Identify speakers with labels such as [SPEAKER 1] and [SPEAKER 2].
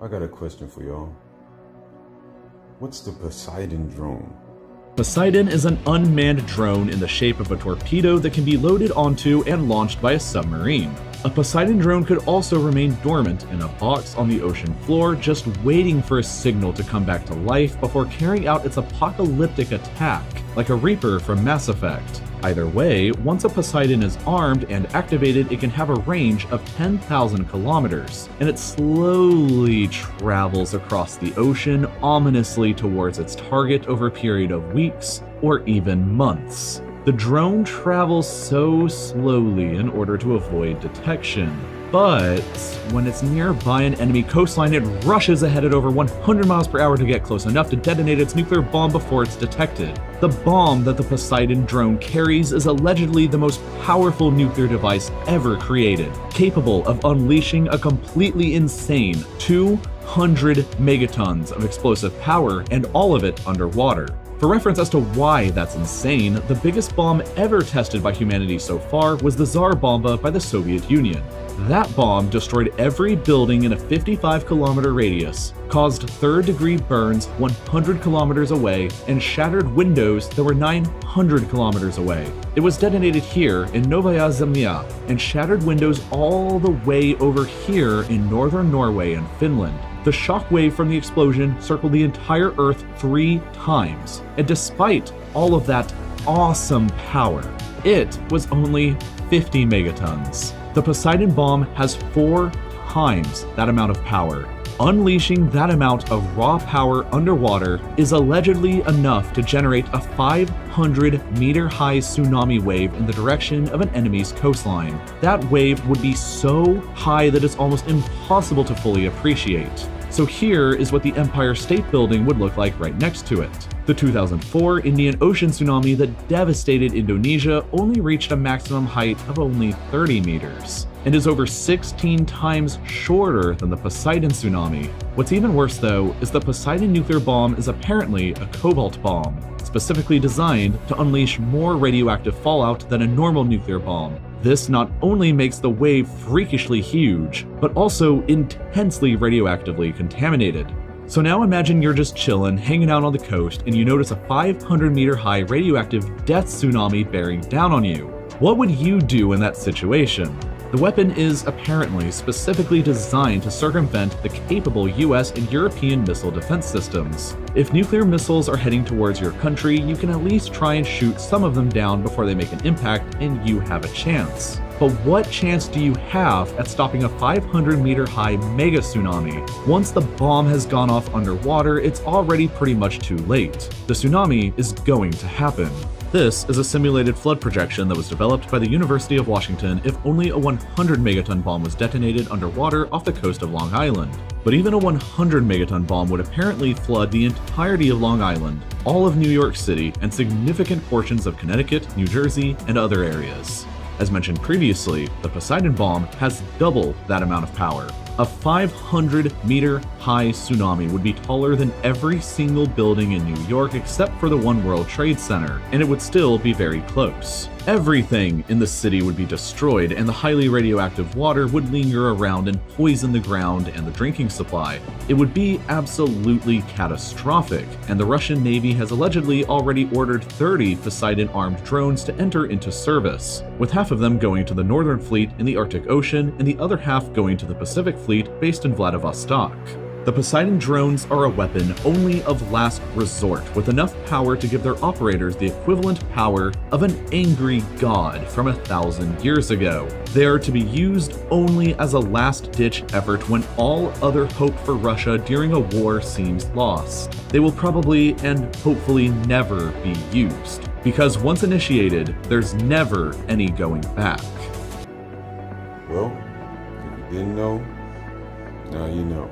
[SPEAKER 1] I got a question for y'all. What's the Poseidon drone?
[SPEAKER 2] Poseidon is an unmanned drone in the shape of a torpedo that can be loaded onto and launched by a submarine. A Poseidon drone could also remain dormant in a box on the ocean floor, just waiting for a signal to come back to life before carrying out its apocalyptic attack, like a Reaper from Mass Effect. Either way, once a Poseidon is armed and activated, it can have a range of 10,000 kilometers, and it slowly travels across the ocean ominously towards its target over a period of weeks or even months. The drone travels so slowly in order to avoid detection, but when it's nearby an enemy coastline, it rushes ahead at over 100 miles per hour to get close enough to detonate its nuclear bomb before it's detected. The bomb that the Poseidon drone carries is allegedly the most powerful nuclear device ever created, capable of unleashing a completely insane 200 megatons of explosive power, and all of it underwater. For reference as to why that's insane, the biggest bomb ever tested by humanity so far was the Tsar Bomba by the Soviet Union. That bomb destroyed every building in a 55-kilometer radius, caused third-degree burns 100 kilometers away, and shattered windows that were 900 kilometers away. It was detonated here in Novaya Zemlya and shattered windows all the way over here in northern Norway and Finland. The shockwave from the explosion circled the entire Earth 3 times, and despite all of that awesome power, it was only 50 megatons. The Poseidon bomb has 4 times that amount of power. Unleashing that amount of raw power underwater is allegedly enough to generate a 500-meter-high tsunami wave in the direction of an enemy's coastline. That wave would be so high that it's almost impossible to fully appreciate. So here is what the Empire State Building would look like right next to it. The 2004 Indian Ocean tsunami that devastated Indonesia only reached a maximum height of only 30 meters, and is over 16 times shorter than the Poseidon tsunami. What's even worse though is the Poseidon nuclear bomb is apparently a cobalt bomb, specifically designed to unleash more radioactive fallout than a normal nuclear bomb. This not only makes the wave freakishly huge, but also intensely radioactively contaminated. So now imagine you're just chillin', hanging out on the coast, and you notice a 500-meter high radioactive death tsunami bearing down on you. What would you do in that situation? The weapon is apparently specifically designed to circumvent the capable US and European missile defense systems. If nuclear missiles are heading towards your country, you can at least try and shoot some of them down before they make an impact, and you have a chance. But what chance do you have at stopping a 500-meter high mega tsunami? Once the bomb has gone off underwater, it's already pretty much too late. The tsunami is going to happen. This is a simulated flood projection that was developed by the University of Washington if only a 100 megaton bomb was detonated underwater off the coast of Long Island. But even a 100 megaton bomb would apparently flood the entirety of Long Island, all of New York City, and significant portions of Connecticut, New Jersey, and other areas. As mentioned previously, the Poseidon bomb has double that amount of power. A 500-meter high tsunami would be taller than every single building in New York except for the One World Trade Center, and it would still be very close. Everything in the city would be destroyed, and the highly radioactive water would linger around and poison the ground and the drinking supply. It would be absolutely catastrophic, and the Russian Navy has allegedly already ordered 30 Poseidon-armed drones to enter into service, with half of them going to the Northern Fleet in the Arctic Ocean and the other half going to the Pacific Fleet based in Vladivostok. The Poseidon drones are a weapon only of last resort, with enough power to give their operators the equivalent power of an angry god from 1,000 years ago. They are to be used only as a last-ditch effort when all other hope for Russia during a war seems lost. They will probably and hopefully never be used, because once initiated, there's never any going back.
[SPEAKER 1] Well, if you didn't know, now you know.